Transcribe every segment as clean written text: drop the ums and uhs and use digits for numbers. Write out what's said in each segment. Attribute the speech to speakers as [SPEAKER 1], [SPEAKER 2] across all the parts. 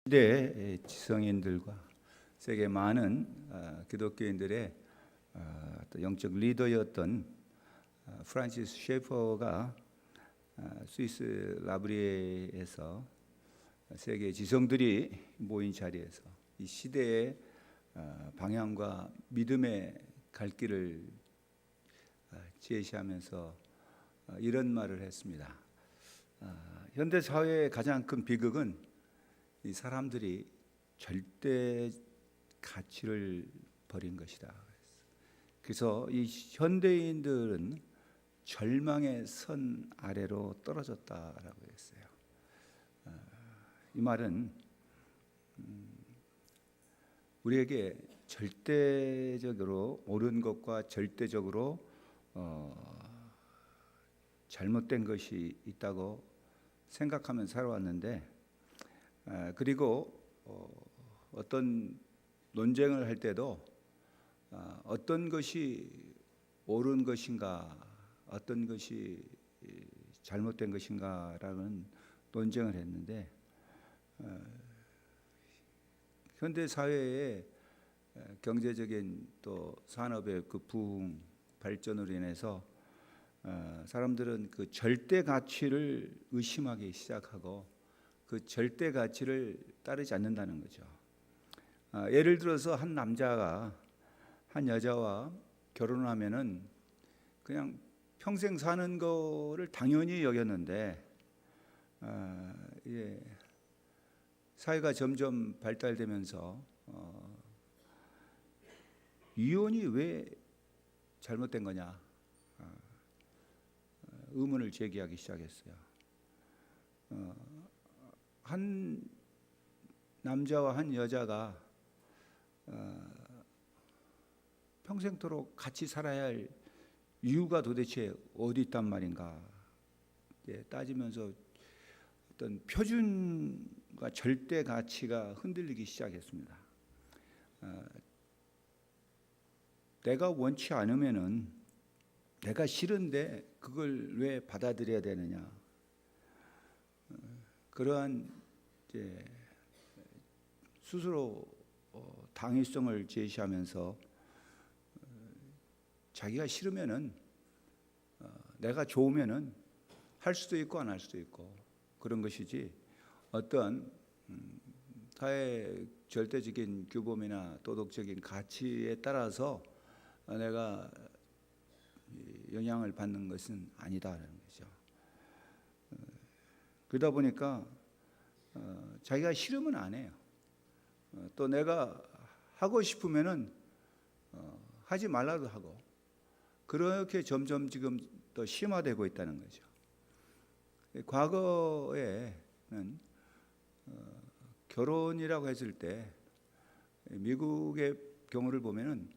[SPEAKER 1] 시대의 지성인들과 세계 많은 기독교인들의 또 영적 리더였던 프란시스 셰퍼가 스위스 라브리에에서 세계 지성들이 모인 자리에서 이 시대의 방향과 믿음의 갈 길을 제시하면서 이런 말을 했습니다. 현대 사회의 가장 큰 비극은 이 사람들이 절대 가치를 버린 것이다. 그래서 이 현대인들은 절망의 선 아래로 떨어졌다라고 했어요. 이 말은 우리에게 절대적으로 옳은 것과 절대적으로 잘못된 것이 있다고 생각하면 살아왔는데, 그리고 어떤 논쟁을 할 때도 어떤 것이 옳은 것인가, 어떤 것이 잘못된 것인가라는 논쟁을 했는데, 현대 사회의 경제적인 또 산업의 그 부흥 발전으로 인해서 사람들은 그 절대 가치를 의심하기 시작하고 그 절대 가치를 따르지 않는다는 거죠. 예를 들어서 한 남자가 한 여자와 결혼을 하면은 그냥 평생 사는 거를 당연히 여겼는데, 사회가 점점 발달되면서 이혼이 왜 잘못된 거냐 의문을 제기하기 시작했어요. 한 남자와 한 여자가 평생토록 같이 살아야 할 이유가 도대체 어디 있단 말인가 따지면서 어떤 표준과 절대 가치가 흔들리기 시작했습니다. 내가 원치 않으면은, 내가 싫은데 그걸 왜 받아들여야 되느냐, 그러한 스스로 당위성을 제시하면서 자기가 싫으면은, 내가 좋으면은 할 수도 있고 안 할 수도 있고 그런 것이지, 어떤 사회 절대적인 규범이나 도덕적인 가치에 따라서 내가 영향을 받는 것은 아니다라는 거죠. 그러다 보니까 자기가 싫으면 안 해요. 또 내가 하고 싶으면은 하지 말라도 하고, 그렇게 점점 지금 더 심화되고 있다는 거죠. 과거에는 결혼이라고 했을 때 미국의 경우를 보면은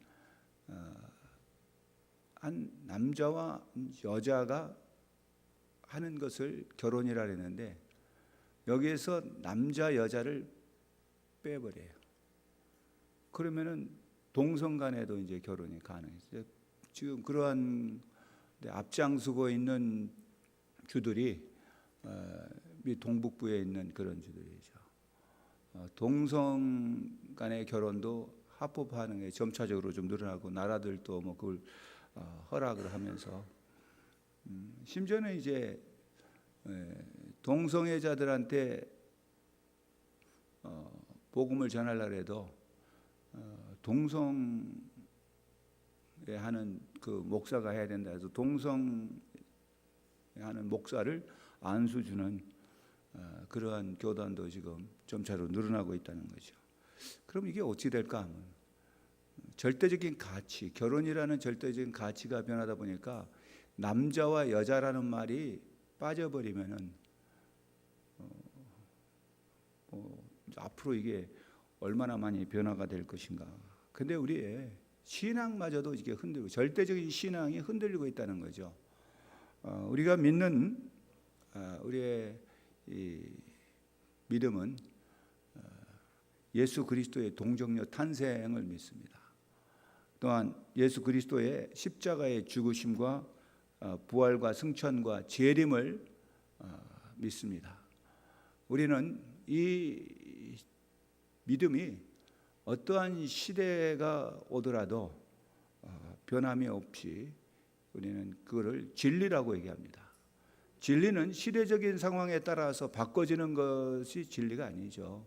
[SPEAKER 1] 한 남자와 여자가 하는 것을 결혼이라 했는데, 여기에서 남자 여자를 빼버려요. 그러면은 동성 간에도 이제 결혼이 가능해요. 지금 그러한 앞장서고 있는 주들이 미 동북부에 있는 그런 주들이죠. 동성 간의 결혼도 합법화하는 게 점차적으로 좀 늘어나고, 나라들도 뭐 그걸 허락을 하면서, 심지어는 이제 동성애자들한테 복음을 전하려고 해도 동성애 하는 그 목사가 해야 된다 해서 동성애 하는 목사를 안수 주는 그러한 교단도 지금 점차로 늘어나고 있다는 거죠. 그럼 이게 어찌 될까 하면, 절대적인 가치, 결혼이라는 절대적인 가치가 변하다 보니까 남자와 여자라는 말이 빠져버리면은 앞으로 이게 얼마나 많이 변화가 될 것인가. 근데 우리의 신앙마저도 이게 흔들리고, 절대적인 신앙이 흔들리고 있다는 거죠. 우리가 믿는 우리의 이 믿음은 예수 그리스도의 동정녀 탄생을 믿습니다. 또한 예수 그리스도의 십자가의 죽으심과 부활과 승천과 재림을 믿습니다. 우리는 이 믿음이 어떠한 시대가 오더라도 변함이 없이 우리는 그거를 진리라고 얘기합니다. 진리는 시대적인 상황에 따라서 바꿔지는 것이 진리가 아니죠.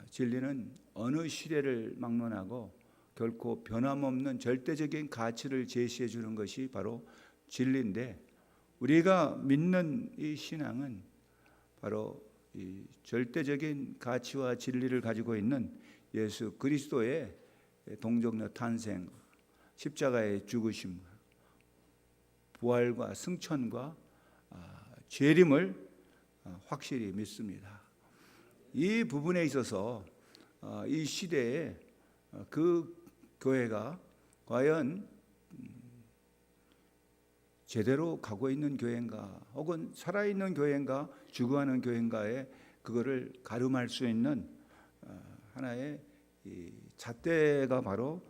[SPEAKER 1] 진리는 어느 시대를 막론하고 결코 변함없는 절대적인 가치를 제시해 주는 것이 바로 진리인데, 우리가 믿는 이 신앙은 바로 이 절대적인 가치와 진리를 가지고 있는 예수 그리스도의 동정녀 탄생, 십자가의 죽으심, 부활과 승천과 재림을 확실히 믿습니다. 이 부분에 있어서 이 시대에 그 교회가 과연 제대로 가고 있는 교회인가, 혹은 살아있는 교회인가, 죽어가는 교회인가에 그거를 가름할 수 있는 하나의 이 잣대가 바로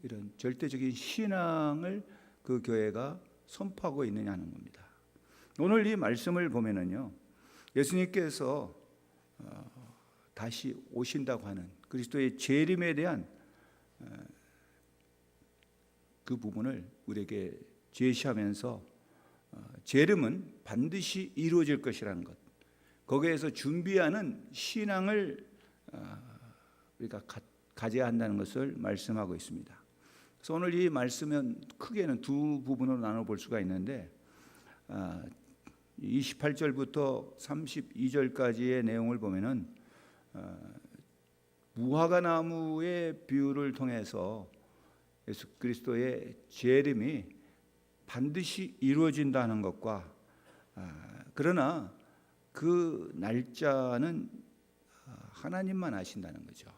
[SPEAKER 1] 이런 절대적인 신앙을 그 교회가 선포하고 있느냐는 겁니다. 오늘 이 말씀을 보면은요, 예수님께서 다시 오신다고 하는 그리스도의 재림에 대한 그 부분을 우리에게 제시하면서 재림은 반드시 이루어질 것이라는 것, 거기에서 준비하는 신앙을 우리가 가져야 한다는 것을 말씀하고 있습니다. 그래서 오늘 이 말씀은 크게는 두 부분으로 나눠볼 수가 있는데, 28절부터 32절까지의 내용을 보면은 무화과 나무의 비유를 통해서 예수 그리스도의 재림이 반드시 이루어진다는 것과, 그러나 그 날짜는 하나님만 아신다는 거죠.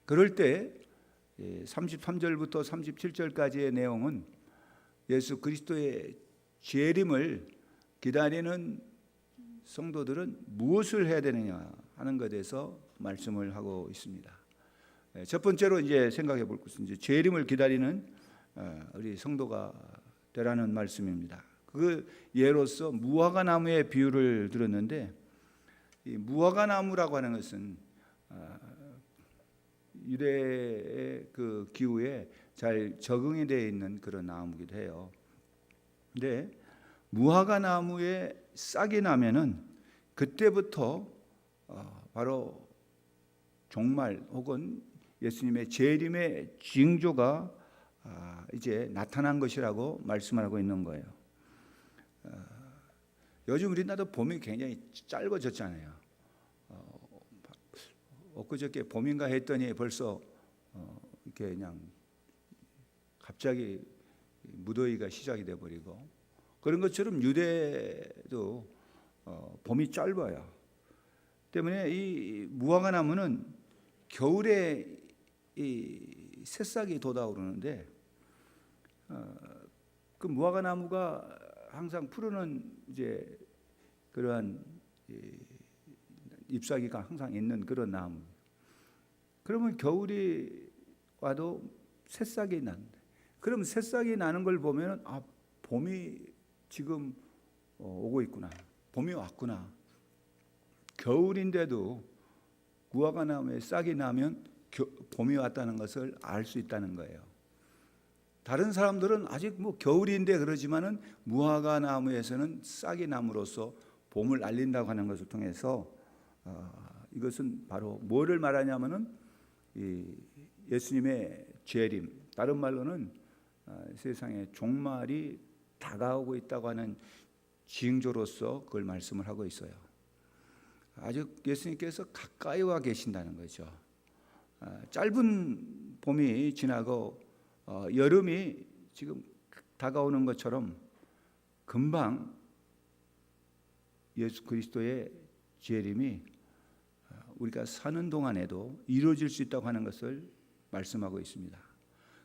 [SPEAKER 1] 그럴 때 33절부터 37절까지의 내용은 예수 그리스도의 재림을 기다리는 성도들은 무엇을 해야 되느냐 하는 것에 대해서 말씀을 하고 있습니다. 첫 번째로 이제 생각해 볼 것은 이제 재림을 기다리는 우리 성도가 되라는 말씀입니다. 그 예로서 무화과 나무의 비유를 들었는데, 이 무화과 나무라고 하는 것은 유대의 그 기후에 잘 적응이 되어 있는 그런 나무이기도 해요. 근데 무화과 나무에 싹이 나면은 그때부터 바로 종말 혹은 예수님의 재림의 징조가 이제 나타난 것이라고 말씀하고 있는 거예요. 요즘 우리나라도 봄이 굉장히 짧아졌잖아요. 엊그저께 봄인가 했더니 벌써 이렇게 그냥 갑자기 무더위가 시작이 돼 버리고, 그런 것처럼 유대도 봄이 짧아요. 때문에 이 무화과 나무는 겨울에 이 새싹이 돋아오르는데, 그 무화과 나무가 항상 푸르는 이제 그러한 잎사귀가 항상 있는 그런 나무. 그러면 겨울이 와도 새싹이 나는데, 그럼 새싹이 나는 걸 보면 봄이 지금 오고 있구나, 봄이 왔구나. 겨울인데도 무화과 나무에 싹이 나면 봄이 왔다는 것을 알 수 있다는 거예요. 다른 사람들은 아직 뭐 겨울인데 그러지만은 무화과 나무에서는 싹이 남으로써 봄을 알린다고 하는 것을 통해서 이것은 바로 뭐를 말하냐면은 이 예수님의 재림, 다른 말로는 세상의 종말이 다가오고 있다고 하는 징조로서 그걸 말씀을 하고 있어요. 아주 예수님께서 가까이 와 계신다는 거죠. 짧은 봄이 지나고 여름이 지금 다가오는 것처럼 금방 예수 그리스도의 재림이 우리가 사는 동안에도 이루어질 수 있다고 하는 것을 말씀하고 있습니다.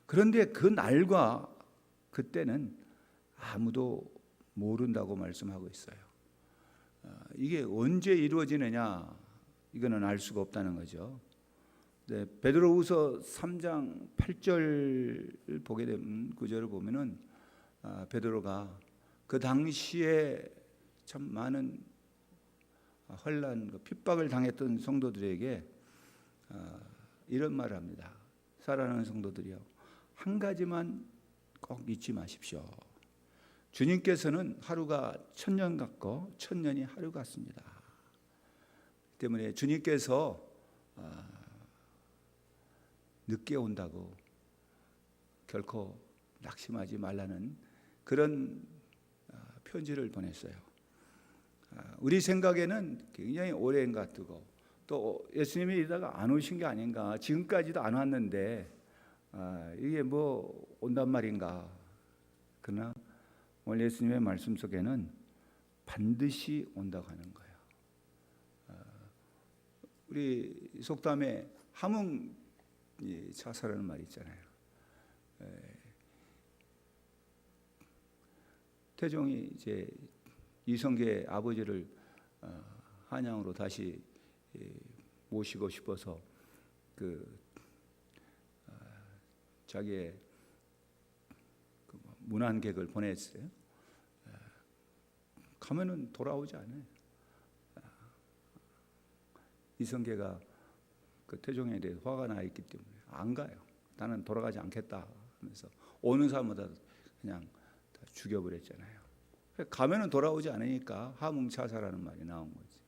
[SPEAKER 1] 그런데 그 날과 그때는 아무도 모른다고 말씀하고 있어요. 이게 언제 이루어지느냐, 이거는 알 수가 없다는 거죠. 네, 베드로후서 3장 8절 보게 되면 구절을 보면은 베드로가 그 당시에 참 많은 환난, 핍박을 당했던 성도들에게 이런 말을 합니다. 사랑하는 성도들이요, 한 가지만 꼭 잊지 마십시오. 주님께서는 하루가 1000년 같고 1000년이 하루 같습니다. 때문에 주님께서 늦게 온다고 결코 낙심하지 말라는 그런 편지를 보냈어요. 우리 생각에는 굉장히 오래인 것 같고, 또 예수님이 이러다가 안 오신 게 아닌가, 지금까지도 안 왔는데 이게 뭐 온단 말인가. 그러나 오늘 예수님의 말씀 속에는 반드시 온다고 하는 거예요. 우리 속담에 함흥 차사라는 말이 있잖아요. 태종이 이제 이성계의 아버지를 한양으로 다시 모시고 싶어서 자기의 문안객을 보냈어요. 가면은 돌아오지 않아요. 이성계가 그 태종에 대해 화가 나 있기 때문에 안 가요. 나는 돌아가지 않겠다 하면서 오는 사람마다 그냥 다 죽여버렸잖아요. 가면은 돌아오지 않으니까 하뭉차사라는 말이 나온 거지.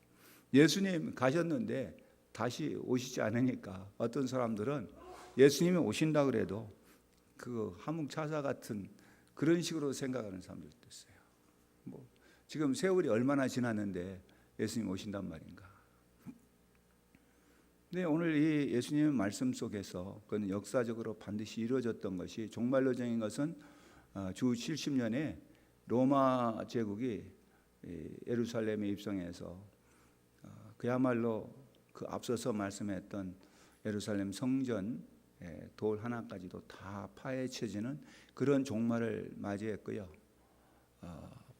[SPEAKER 1] 예수님 가셨는데 다시 오시지 않으니까 어떤 사람들은 예수님이 오신다 그래도 그 하뭉차사 같은 그런 식으로 생각하는 사람들도 있어요. 뭐 지금 세월이 얼마나 지났는데 예수님 오신단 말인가. 네, 오늘 이 예수님의 말씀 속에서 그건 역사적으로 반드시 이루어졌던 것이, 종말론적인 것은 주 70년에 로마 제국이 예루살렘에 입성해서 그야말로 그 앞서서 말씀했던 예루살렘 성전 돌 하나까지도 다 파헤쳐지는 그런 종말을 맞이했고요.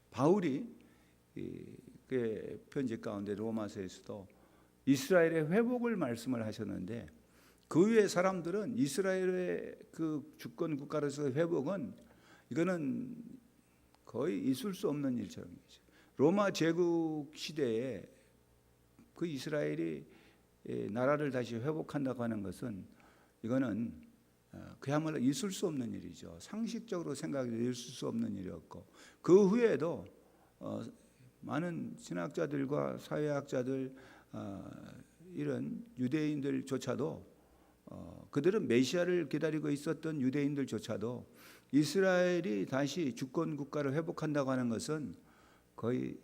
[SPEAKER 1] 바울이 그 편지 가운데 로마서에서도 이스라엘의 회복을 말씀을 하셨는데, 그 위에 사람들은 이스라엘의 그 주권 국가로서의 회복은 이거는 거의 있을 수 없는 일처럼, 로마 제국 시대에 그 이스라엘이 나라를 다시 회복한다고 하는 것은 이거는 그야말로 있을 수 없는 일이죠. 상식적으로 생각이 있을 수 없는 일이었고, 그 후에도 많은 신학자들과 사회학자들, 이런 유대인들조차도 그들은 메시아를 기다리고 있었던 유대인들조차도 이스라엘이 다시 주권 국가를 회복한다고 하는 것은 거의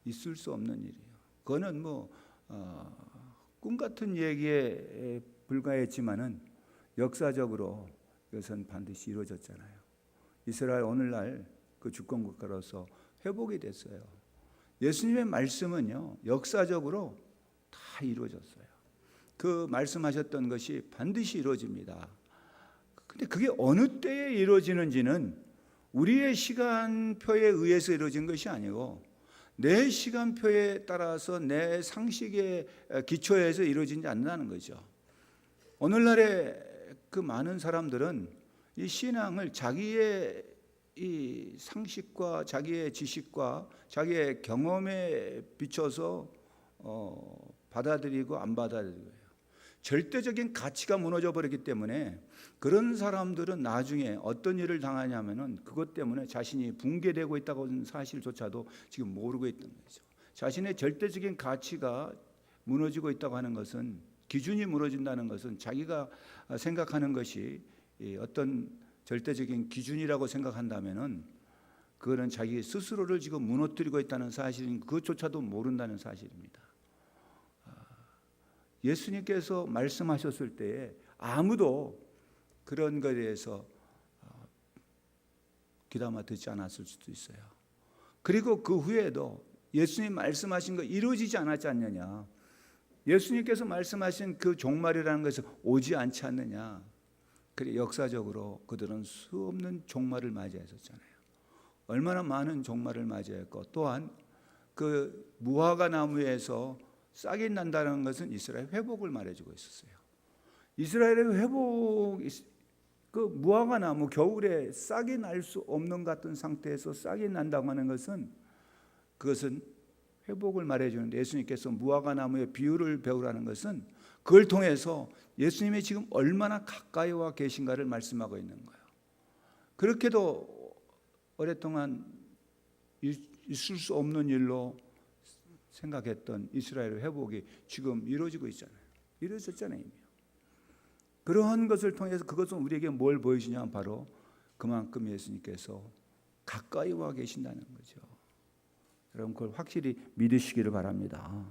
[SPEAKER 1] 있을 수 없는 일이에요. 그거는 뭐 꿈 같은 얘기에 불과했지만은 역사적으로 이것은 반드시 이루어졌잖아요. 이스라엘 오늘날 그 주권 국가로서 회복이 됐어요. 예수님의 말씀은요, 역사적으로 다 이루어졌어요. 그 말씀하셨던 것이 반드시 이루어집니다. 근데 그게 어느 때에 이루어지는지는 우리의 시간표에 의해서 이루어진 것이 아니고 내 시간표에 따라서 내 상식의 기초에서 이루어지지 않는다는 거죠. 오늘날의 그 많은 사람들은 이 신앙을 자기의 이 상식과 자기의 지식과 자기의 경험에 비춰서 받아들이고 안 받아들이고요. 절대적인 가치가 무너져 버렸기 때문에 그런 사람들은 나중에 어떤 일을 당하냐면은 그것 때문에 자신이 붕괴되고 있다고 하는 사실조차도 지금 모르고 있던 거죠. 자신의 절대적인 가치가 무너지고 있다고 하는 것은, 기준이 무너진다는 것은 자기가 생각하는 것이 어떤 절대적인 기준이라고 생각한다면은 그거는 자기 스스로를 지금 무너뜨리고 있다는 사실인 그것조차도 모른다는 사실입니다. 예수님께서 말씀하셨을 때에 아무도 그런 것에 대해서 귀담아 듣지 않았을 수도 있어요. 그리고 그 후에도 예수님 말씀하신 거 이루어지지 않았지 않느냐, 예수님께서 말씀하신 그 종말이라는 것은 오지 않지 않느냐. 그래 역사적으로 그들은 수없는 종말을 맞이했었잖아요. 얼마나 많은 종말을 맞이했고, 또한 그 무화과 나무에서 싹이 난다는 것은 이스라엘 회복을 말해주고 있었어요. 이스라엘의 회복, 그 무화과 나무 겨울에 싹이 날 수 없는 같은 상태에서 싹이 난다고 하는 것은, 그것은 회복을 말해주는데 예수님께서 무화과 나무의 비유를 배우라는 것은 그걸 통해서 예수님이 지금 얼마나 가까이 와 계신가를 말씀하고 있는 거예요. 그렇게도 오랫동안 있을 수 없는 일로 생각했던 이스라엘의 회복이 지금 이루어지고 있잖아요. 이루어졌잖아요, 이미. 그러한 것을 통해서 그것은 우리에게 뭘 보여주냐? 바로 그만큼 예수님께서 가까이 와 계신다는 거죠. 여러분 그걸 확실히 믿으시기를 바랍니다.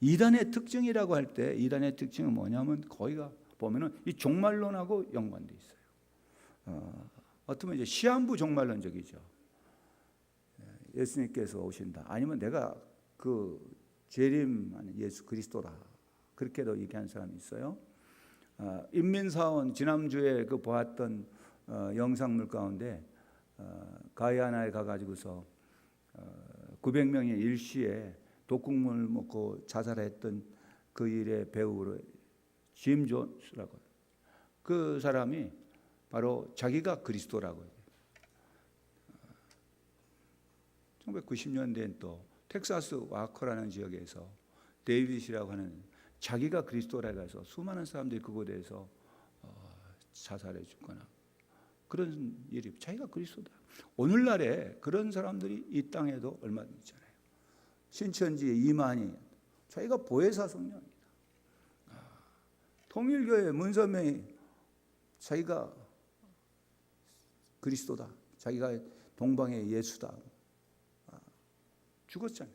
[SPEAKER 1] 이단의 특징이라고 할 때 이단의 특징은 뭐냐면 거기가 보면은 이 종말론하고 연관돼 있어요. 어쩌면 이제 시한부 종말론적이죠. 예수님께서 오신다. 아니면 내가 그 재림하는 예수 그리스도라. 그렇게도 얘기한 사람이 있어요. 인민사원 지난주에 그 보았던 영상물 가운데 가야나에 가가지고서 900명의 일시에 독국물 먹고 자살했던 그 일의 배우로 짐 존스라고 그 사람이 바로 자기가 그리스도라고 1990년대엔 또 텍사스 와커라는 지역에서 데이빗이라고 하는 자기가 그리스도라고 해서 수많은 사람들이 그곳에서 자살해 죽거나 그런 일이 자기가 그리스도다. 오늘날에 그런 사람들이 이 땅에도 얼마든지 있잖아요. 신천지의 이만희 자기가 보혜사 성령입니다. 통일교회 문선명이 자기가 그리스도다. 자기가 동방의 예수다. 죽었잖아요.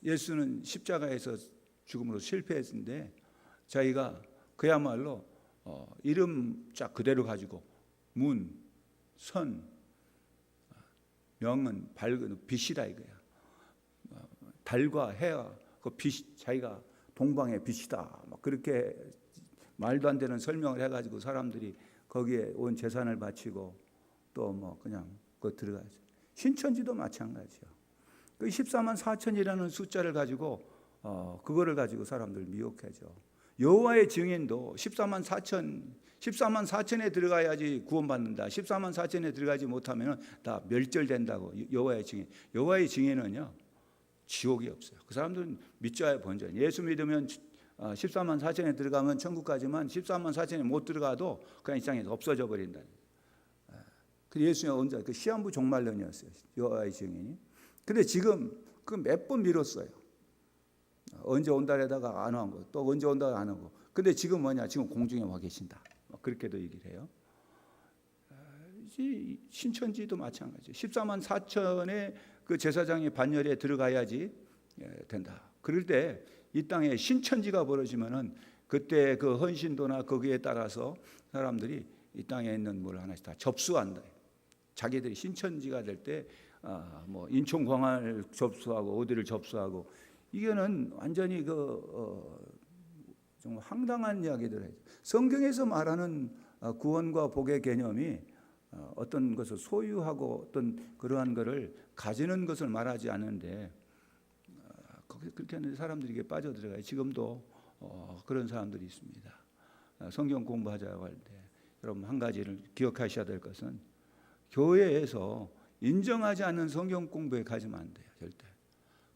[SPEAKER 1] 예수는 십자가에서 죽음으로 실패했는데 자기가 그야말로 이름 쫙 그대로 가지고 문, 선, 명은 밝은 빛이라 이거야. 달과 해와 그 빛, 자기가 동방의 빛이다. 막 그렇게 말도 안 되는 설명을 해가지고 사람들이 거기에 온 재산을 바치고 또 뭐 그냥 그 들어가죠. 신천지도 마찬가지요. 그 14만 4천이라는 숫자를 가지고 그거를 가지고 사람들 미혹하죠. 여호와의 증인도 14만 4천에 들어가야지 구원받는다. 14만 4천에 들어가지 못하면 다 멸절된다고. 여호와의 증인. 여호와의 증인은요 지옥이 없어요. 그 사람들은 믿자의 본전. 예수 믿으면 14만 4천에 들어가면 천국 가지만 14만 4천에 못 들어가도 그냥 이 땅에서 없어져 버린다. 그 예수님 언제 그 시한부 종말론이었어요. 여호와의 증인이. 근데 지금 그 몇 번 미뤘어요. 언제 온다에다가 안 하고 또 언제 온다가 안 하고. 근데 지금 뭐냐? 지금 공중에 와 계신다. 그렇게도 얘기를 해요. 신천지도 마찬가지죠. 14만 4천의 그 제사장의 반열에 들어가야지 된다. 그럴 때 이 땅에 신천지가 벌어지면은 그때 그 헌신도나 거기에 따라서 사람들이 이 땅에 있는 뭘 하나씩 다 접수한다. 자기들이 신천지가 될 때 뭐 인천공항을 접수하고 어디를 접수하고 이거는 완전히 정말 황당한 이야기들 해요. 성경에서 말하는 구원과 복의 개념이 어떤 것을 소유하고 어떤 그러한 것을 가지는 것을 말하지 않는데 그렇게 하는 사람들에게 빠져들어가요. 지금도 그런 사람들이 있습니다. 성경 공부하자고 할 때 여러분 한 가지를 기억하셔야 될 것은 교회에서 인정하지 않는 성경 공부에 가지면 안 돼요. 절대.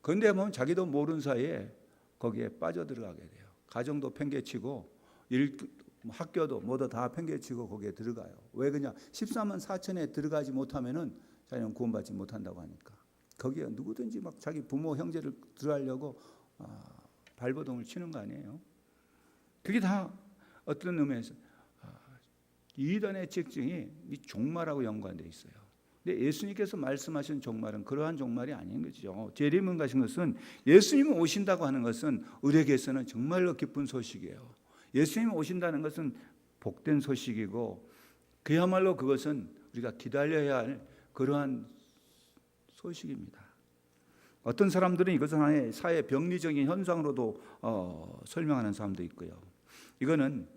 [SPEAKER 1] 그런데 보면 자기도 모르는 사이에 거기에 빠져들어가게 돼요. 가정도 팽개치고 학교도 뭐도 다 팽개치고 거기에 들어가요. 왜 그냥 14만 4천에 들어가지 못하면은 자기는 구원받지 못한다고 하니까. 거기에 누구든지 막 자기 부모 형제를 들어가려고 발버둥을 치는 거 아니에요. 그게 다 어떤 의미에서 이단의 특징이 이 종말하고 연관되어 있어요. 근데 예수님께서 말씀하신 종말은 그러한 종말이 아닌 거죠. 재림은 가신 것은 예수님이 오신다고 하는 것은 우리에게서는 정말로 기쁜 소식이에요. 예수님이 오신다는 것은 복된 소식이고 그야말로 그것은 우리가 기다려야 할 그러한 소식입니다. 어떤 사람들은 이것은 하나의 사회 병리적인 현상으로도 설명하는 사람도 있고요. 이거는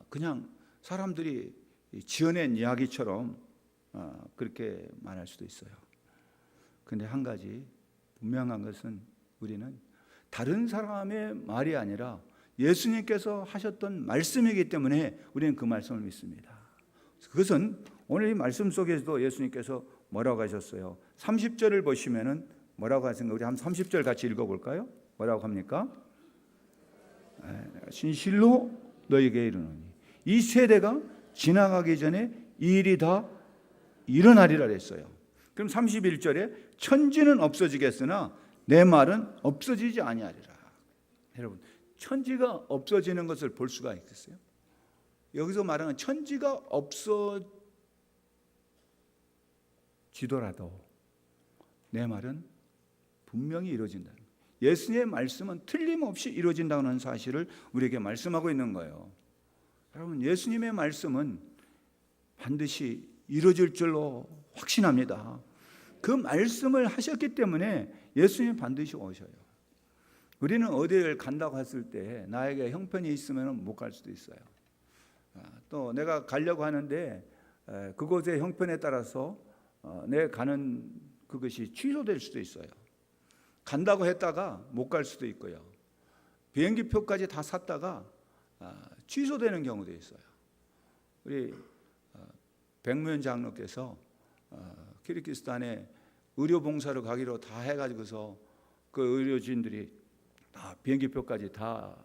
[SPEAKER 1] 그냥 사람들이 지어낸 이야기처럼 그렇게 말할 수도 있어요. 그런데 한 가지 분명한 것은 우리는 다른 사람의 말이 아니라 예수님께서 하셨던 말씀이기 때문에 우리는 그 말씀을 믿습니다. 그것은 오늘 이 말씀 속에서도 예수님께서 뭐라고 하셨어요? 30절을 보시면은 뭐라고 하신가? 우리 한 30절 같이 읽어볼까요? 뭐라고 합니까? 진실로 너에게 이르노니 이 세대가 지나가기 전에 이 일이 다 일어나리라 했어요. 그럼 31절에 천지는 없어지겠으나 내 말은 없어지지 아니하리라. 여러분, 천지가 없어지는 것을 볼 수가 있겠어요? 여기서 말하는 천지가 없어지더라도 내 말은 분명히 이루어진다는 거예요. 예수님의 말씀은 틀림없이 이루어진다는 사실을 우리에게 말씀하고 있는 거예요. 여러분, 예수님의 말씀은 반드시 이루어질 줄로 확신합니다. 그 말씀을 하셨기 때문에 예수님은 반드시 오셔요. 우리는 어디를 간다고 했을 때 나에게 형편이 있으면 못 갈 수도 있어요. 또 내가 가려고 하는데 그곳의 형편에 따라서 내가 가는 그것이 취소될 수도 있어요. 간다고 했다가 못 갈 수도 있고요. 비행기표까지 다 샀다가 취소되는 경우도 있어요. 우리 백무현 장로께서 키르기스탄에 의료봉사를 가기로 다 해가지고서 그 의료진들이 다 비행기표까지 다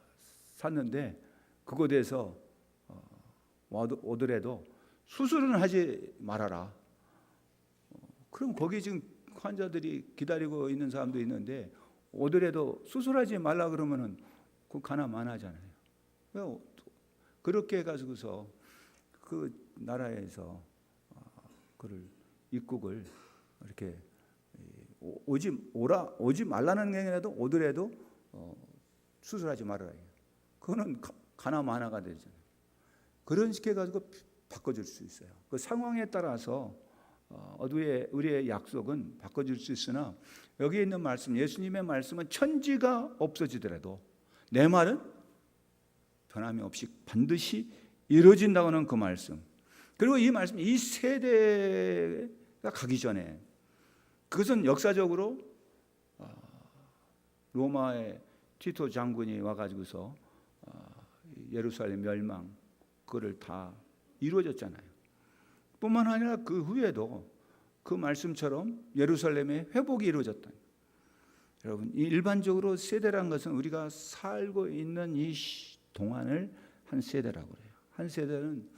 [SPEAKER 1] 샀는데 그곳에서 오더라도 수술은 하지 말아라. 그럼 거기 지금 환자들이 기다리고 있는 사람도 있는데 오더라도 수술하지 말라 그러면은 그 가나 마나잖아요. 그렇게 해가지고서 그 나라에서 그를 입국을 이렇게 오지 말라는 게 아니라도 오더라도 수술하지 말아라. 그거는 가나 마나가 되잖아요. 그런 식으로 해가지고 바꿔줄 수 있어요. 그 상황에 따라서 우리의 약속은 바꿔줄 수 있으나 여기 있는 말씀, 예수님의 말씀은 천지가 없어지더라도 내 말은 변함이 없이 반드시 이루어진다고 하는 그 말씀. 그리고 이 말씀, 이 세대가 가기 전에 그것은 역사적으로 로마의 티토 장군이 와가지고서 예루살렘 멸망 그거를 다 이루어졌잖아요. 뿐만 아니라 그 후에도 그 말씀처럼 예루살렘의 회복이 이루어졌다. 여러분, 일반적으로 세대란 것은 우리가 살고 있는 이 동안을 한 세대라고 그래요. 한 세대는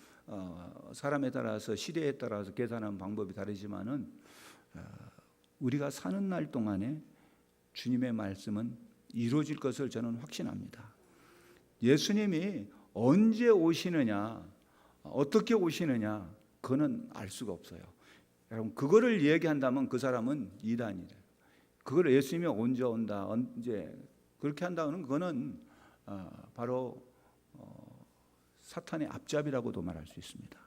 [SPEAKER 1] 사람에 따라서 시대에 따라서 계산하는 방법이 다르지만은 우리가 사는 날 동안에 주님의 말씀은 이루어질 것을 저는 확신합니다. 예수님이 언제 오시느냐, 어떻게 오시느냐, 그거는 알 수가 없어요. 여러분, 그거를 얘기한다면 그 사람은 이단이래요. 그걸 예수님이 언제 온다, 언제 그렇게 한다는 그거는 바로 사탄의 앞잡이라고도 말할 수 있습니다.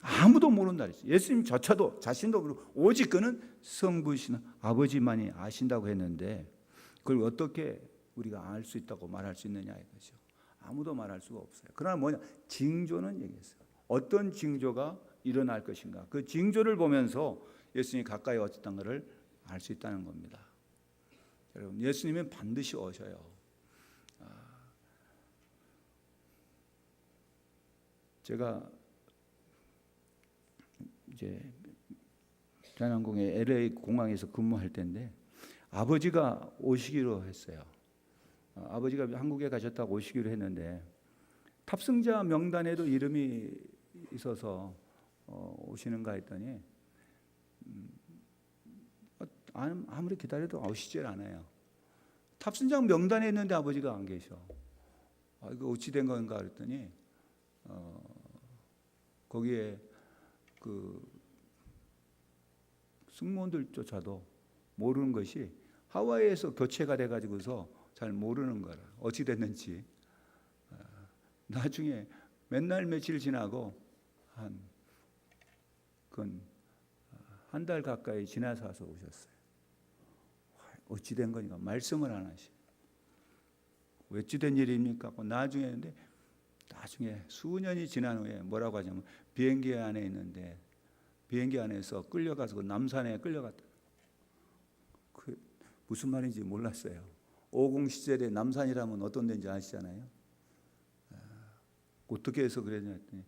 [SPEAKER 1] 아무도 모른다 그랬어요. 예수님 저차도 자신도 모르고 오직 그는 성부신 아버지만이 아신다고 했는데 그걸 어떻게 우리가 알 수 있다고 말할 수 있느냐 이거죠. 아무도 말할 수가 없어요. 그러나 뭐냐? 징조는 얘기했어요. 어떤 징조가 일어날 것인가? 그 징조를 보면서 예수님이 가까이 왔다는 것을 알 수 있다는 겁니다. 여러분, 예수님은 반드시 오셔요. 제가 이제 대한항공의 LA 공항에서 근무할 때인데 아버지가 오시기로 했어요. 아버지가 한국에 가셨다고 오시기로 했는데 탑승자 명단에도 이름이 있어서 오시는가 했더니 아무리 기다려도 오시질 않아요. 탑승자 명단에 있는데 아버지가 안 계셔. 이거 어찌 된 건가 그랬더니 거기에 그 승무원들조차도 모르는 것이 하와이에서 교체가 돼가지고서 잘 모르는 거라. 어찌 됐는지. 나중에 맨날 며칠 지나고 한 달 가까이 지나서 와서 오셨어요. 어찌 된 거니까 말씀을 안 하시. 어찌 된 일입니까? 나중에 했는데 나중에 수년이 지난 후에 뭐라고 하냐면 비행기 안에 있는데 비행기 안에서 끌려가서 그 남산에 끌려갔다. 그 무슨 말인지 몰랐어요. 50 시절에 남산이라면 어떤 데인지 아시잖아요. 어떻게 해서 그랬냐 했더니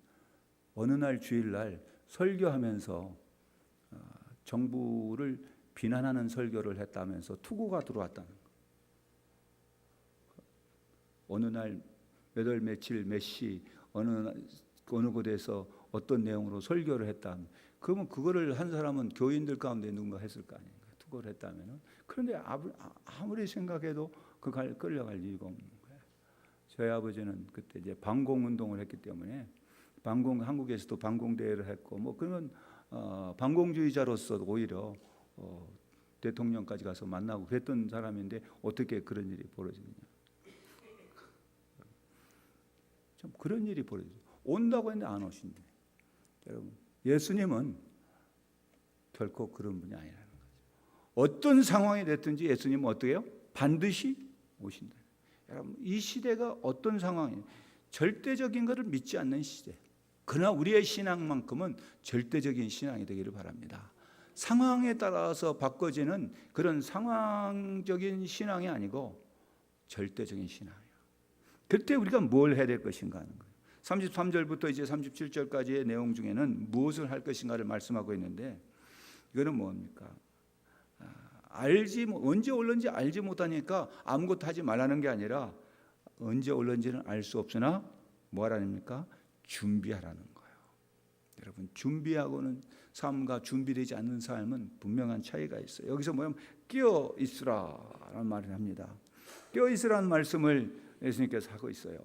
[SPEAKER 1] 어느 날 주일날 설교하면서 정부를 비난하는 설교를 했다면서 투고가 들어왔다는 거예요. 어느 날 몇 월 며칠 몇 시 어느 곳에서 어떤 내용으로 설교를 했다. 그러면 그거를 한 사람은 교인들 가운데 누군가 했을 거 아닙니까? 투고를 했다면은. 그런데 아무리 생각해도 끌려갈 이유가 없는 거예요. 저희 아버지는 그때 이제 방공 운동을 했기 때문에 한국에서도 방공 대회를 했고 뭐 그러면 반공주의자로서 오히려 대통령까지 가서 만나고 그랬던 사람인데 어떻게 그런 일이 벌어지느냐. 참 그런 일이 벌어지죠. 온다고 했는데 안 오신대. 여러분, 예수님은 결코 그런 분이 아니라는 거죠. 어떤 상황이 됐든지 예수님은 어떻게 해요? 반드시 오신다. 여러분, 이 시대가 어떤 상황이에요? 절대적인 것을 믿지 않는 시대. 그러나 우리의 신앙만큼은 절대적인 신앙이 되기를 바랍니다. 상황에 따라서 바꿔지는 그런 상황적인 신앙이 아니고 절대적인 신앙이에요. 그때 우리가 뭘 해야 될 것인가 하는 거예요. 33절부터 이제 37절까지의 내용 중에는 무엇을 할 것인가를 말씀하고 있는데 이거는 뭡니까? 언제 올는지 알지 못하니까 아무것도 하지 말라는 게 아니라 언제 올는지는 알 수 없으나 뭐 하라닙니까? 준비하라는 거예요. 여러분, 준비하고는 삶과 준비되지 않는 삶은 분명한 차이가 있어요. 여기서 뭐냐면 끼어 있으라라는 말을 합니다. 끼어 있으라는 말씀을 예수님께서 하고 있어요.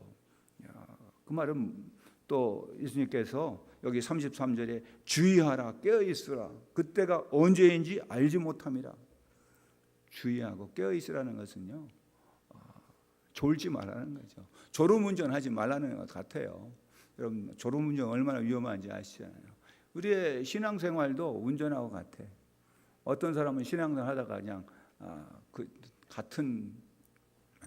[SPEAKER 1] 그 말은 또 예수님께서 여기 33절에 주의하라, 깨어 있으라. 그때가 언제인지 알지 못함이라. 주의하고 깨어 있으라는 것은요, 졸지 말라는 거죠. 졸음운전하지 말라는 것 같아요. 여러분, 졸음운전 얼마나 위험한지 아시잖아요. 우리의 신앙생활도 운전하고 같아. 어떤 사람은 신앙생활 하다가 그냥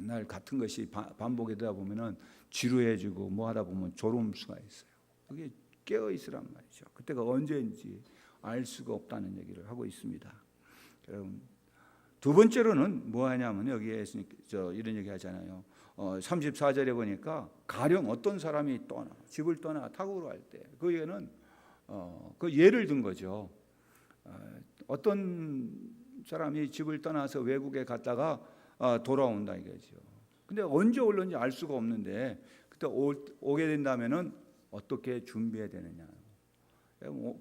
[SPEAKER 1] 맨날 같은 것이 반복이 되다 보면은 지루해지고 뭐 하다 보면 졸음수가 있어요. 그게 깨어 있으란 말이죠. 그때가 언제인지 알 수가 없다는 얘기를 하고 있습니다. 여러분, 두 번째로는 뭐 하냐면 여기에 이런 얘기 하잖아요. 34절에 보니까 가령 어떤 사람이 집을 떠나 타국으로 갈 때 그 얘는 그 예를 든 거죠. 어떤 사람이 집을 떠나서 외국에 갔다가 돌아온다 이거죠. 근데 언제 올는지 알 수가 없는데 그때 오게 된다면은 어떻게 준비해야 되느냐.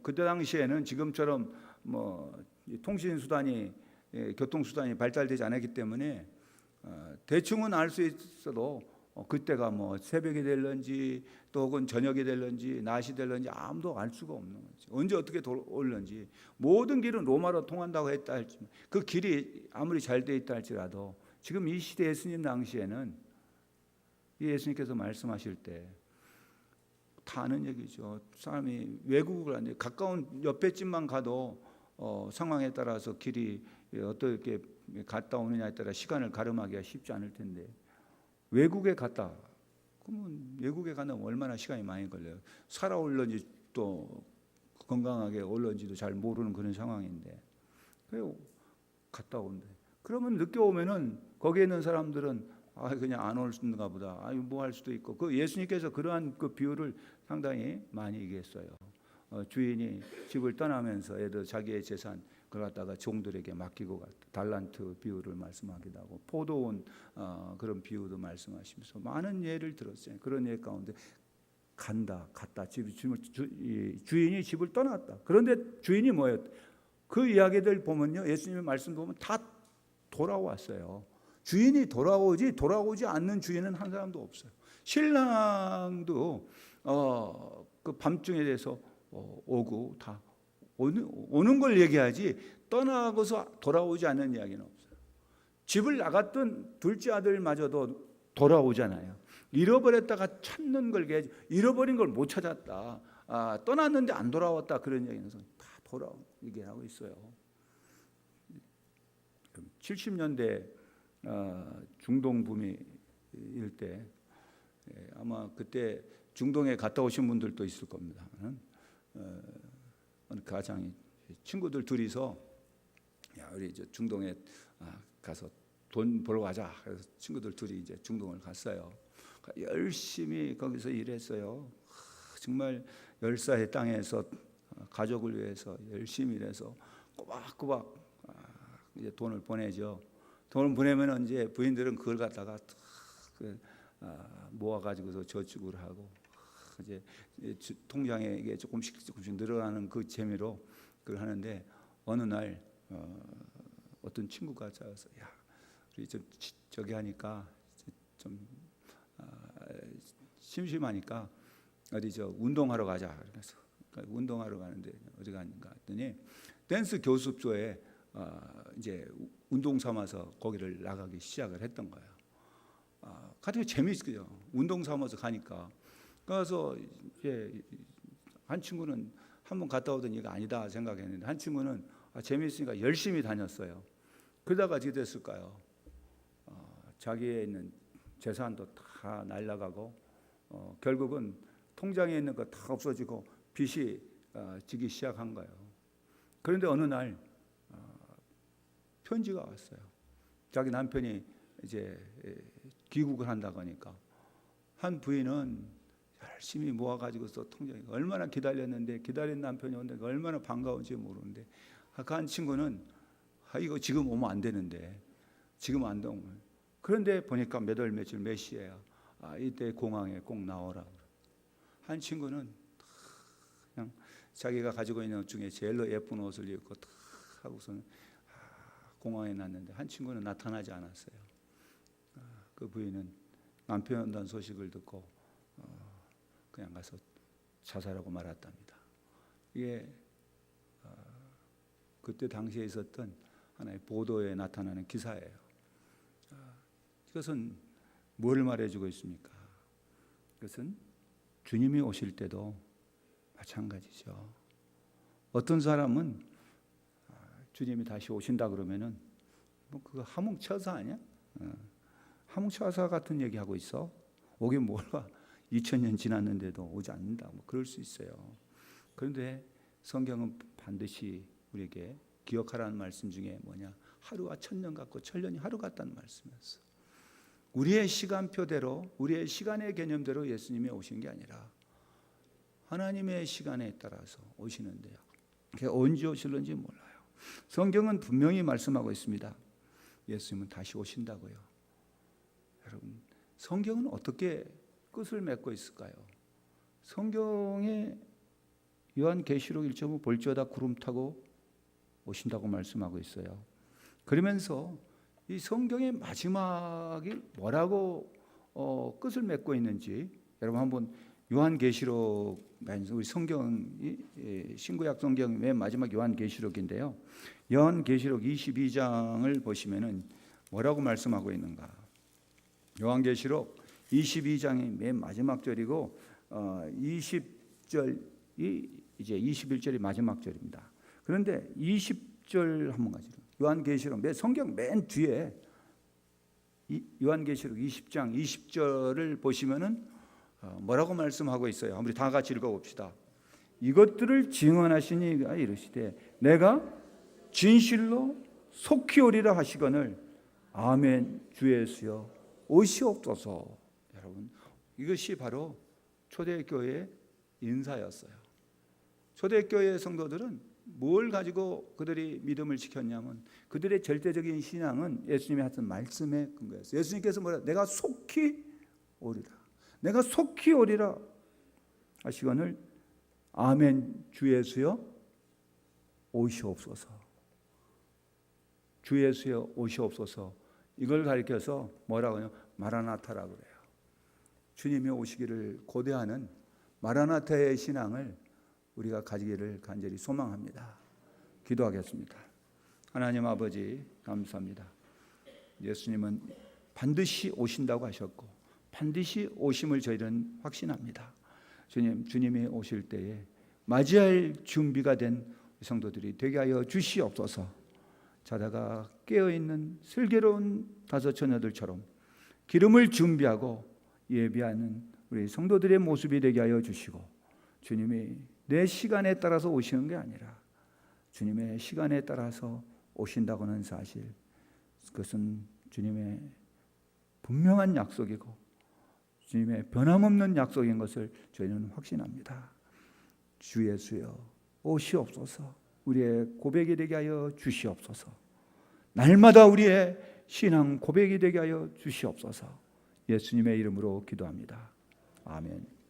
[SPEAKER 1] 그때 당시에는 지금처럼 뭐 통신 수단이 교통 수단이 발달되지 않았기 때문에 대충은 알 수 있어도 그때가 뭐 새벽이 될런지 또 혹은 저녁이 될런지 낮이 될런지 아무도 알 수가 없는 거죠. 언제 어떻게 올는지. 모든 길은 로마로 통한다고 했다 할지만 그 길이 아무리 잘 돼 있다 할지라도 지금 이 시대 예수님 당시에는 예수님께서 말씀하실 때 다 아는 얘기죠. 사람이 외국을 하는데 가까운 옆에 집만 가도 상황에 따라서 길이 어떻게 갔다 오느냐에 따라 시간을 가름하기가 쉽지 않을 텐데 외국에 갔다 그러면 외국에 가면 얼마나 시간이 많이 걸려요. 살아올런지 또 건강하게 올런지도 잘 모르는 그런 상황인데 그래요. 갔다 온대. 그러면 늦게 오면은 거기에 있는 사람들은 그냥 안 올는가 보다. 뭐 할 수도 있고. 그 예수님께서 그러한 그 비유를 상당히 많이 얘기했어요. 주인이 집을 떠나면서 애들 자기의 재산 그걸 갖다가 종들에게 맡기고 갔다. 달란트 비유를 말씀하기도 하고 포도원 그런 비유도 말씀하시면서 많은 예를 들었어요. 그런 예 가운데 갔다. 주인이 집을 떠났다. 그런데 주인이 뭐예요? 그 이야기들 보면요. 예수님의 말씀 보면 다 돌아왔어요. 주인이 돌아오지 않는 주인은 한 사람도 없어요. 신랑도 그 밤중에 대해서 오고 다 오는 걸 얘기하지 떠나고서 돌아오지 않는 이야기는 없어요. 집을 나갔던 둘째 아들마저도 돌아오잖아요. 잃어버렸다가 찾는 걸 얘기하지 잃어버린 걸 못 찾았다. 떠났는데 안 돌아왔다 그런 얘기는 다 돌아온 얘기하고 있어요. 70년대 중동 붐이 일 때 아마 그때 중동에 갔다 오신 분들도 있을 겁니다. 어느 가장이 친구들 둘이서 우리 이제 중동에 가서 돈 벌어 가자. 그래서 친구들 둘이 이제 중동을 갔어요. 열심히 거기서 일했어요. 정말 열사의 땅에서 가족을 위해서 열심히 일해서 꼬박꼬박 이제 돈을 보내죠. 돈을 보내면 이제 부인들은 그걸 갖다가 모아가지고서 저축을 하고 이제 통장에 이게 조금씩 늘어나는 그 재미로 그걸 하는데 어느 날 어떤 친구가 찾아서 야 우리 좀 저기 하니까 좀 심심하니까 어디 저 운동하러 가자. 그래서 운동하러 가는데 어디 가는가 했더니 댄스 교습소에 이제 운동 삼아서 거기를 나가기 시작을 했던 거예요. 가장 재미있어요. 운동 삼아서 가니까. 그래서 이제 한 친구는 한번 갔다 오던 얘기가 아니다 생각했는데 한 친구는 재미있으니까 열심히 다녔어요. 그러다가 어떻게 됐을까요? 자기의 있는 재산도 다 날라가고 결국은 통장에 있는 거 다 없어지고 빚이 지기 시작한 거예요. 그런데 어느 날 편지가 왔어요. 자기 남편이 이제 귀국을 한다고 하니까 한 부인은 열심히 모아가지고서 통장에 얼마나 기다렸는데 기다린 남편이 온다니까 얼마나 반가운지 모르는데 그 한 친구는 이거 지금 오면 안 되는데 지금 안 오면 그런데 보니까 몇 월 며칠 몇 시에야 이때 공항에 꼭 나오라. 한 친구는 그냥 자기가 가지고 있는 옷 중에 제일로 예쁜 옷을 입고 탁 하고서는 공항에 났는데 한 친구는 나타나지 않았어요. 그 부인은 남편 온다는 소식을 듣고 그냥 가서 자살하고 말았답니다. 이게 그때 당시에 있었던 하나의 보도에 나타나는 기사예요. 이것은 뭘 말해주고 있습니까? 이것은 주님이 오실 때도 마찬가지죠. 어떤 사람은 주님이 다시 오신다 그러면은 뭐 그거 하몽처사 아니야? 하몽처사 같은 얘기하고 있어. 오긴 뭐라 2000년 지났는데도 오지 않는다. 뭐 그럴 수 있어요. 그런데 성경은 반드시 우리에게 기억하라는 말씀 중에 뭐냐? 하루가 1000년 같고 1000년이 하루 같다는 말씀이었어. 우리의 시간표대로 우리의 시간의 개념대로 예수님이 오신 게 아니라 하나님의 시간에 따라서 오시는데요. 그게 언제 오실는지 몰라요. 성경은 분명히 말씀하고 있습니다. 예수님은 다시 오신다고요. 여러분, 성경은 어떻게 끝을 맺고 있을까요? 성경에 요한계시록 1.5 볼지어다 구름 타고 오신다고 말씀하고 있어요. 그러면서 이 성경의 마지막이 뭐라고 끝을 맺고 있는지 여러분 한번 요한계시록 우리 성경이 신구약 성경 맨 마지막 요한계시록인데요. 요한계시록 22장을 보시면은 뭐라고 말씀하고 있는가? 요한계시록 22장이 맨 마지막 절이고 20절이 이제 21절이 마지막 절입니다. 그런데 20절 한번 가지고 요한계시록 성경 맨 뒤에 요한계시록 20장 20절을 보시면은 뭐라고 말씀하고 있어요? 우리 다 같이 읽어봅시다. 이것들을 증언하시니 이르시되 내가 진실로 속히 오리라 하시거늘 아멘 주 예수여 오시옵소서. 여러분 이것이 바로 초대교회의 인사였어요. 초대교회 성도들은 뭘 가지고 그들이 믿음을 지켰냐면 그들의 절대적인 신앙은 예수님이 하신 말씀에 근거했어요. 예수님께서 뭐라 내가 속히 오리라. 내가 속히 오리라 하시거늘 아멘 주 예수여 오시옵소서. 주 예수여 오시옵소서. 이걸 가리켜서 뭐라고 하냐? 마라나타라고 그래요. 주님이 오시기를 고대하는 마라나타의 신앙을 우리가 가지기를 간절히 소망합니다. 기도하겠습니다. 하나님 아버지 감사합니다. 예수님은 반드시 오신다고 하셨고 반드시 오심을 저희는 확신합니다. 주님이 오실 때에 맞이할 준비가 된 성도들이 되게 하여 주시옵소서. 자다가 깨어있는 슬기로운 다섯 처녀들처럼 기름을 준비하고 예비하는 우리 성도들의 모습이 되게 하여 주시고 주님이 내 시간에 따라서 오시는 게 아니라 주님의 시간에 따라서 오신다고 하는 사실, 그것은 주님의 분명한 약속이고 주님의 변함없는 약속인 것을 저희는 확신합니다. 주 예수여 오시옵소서. 우리의 고백이 되게 하여 주시옵소서. 날마다 우리의 신앙 고백이 되게 하여 주시옵소서. 예수님의 이름으로 기도합니다. 아멘.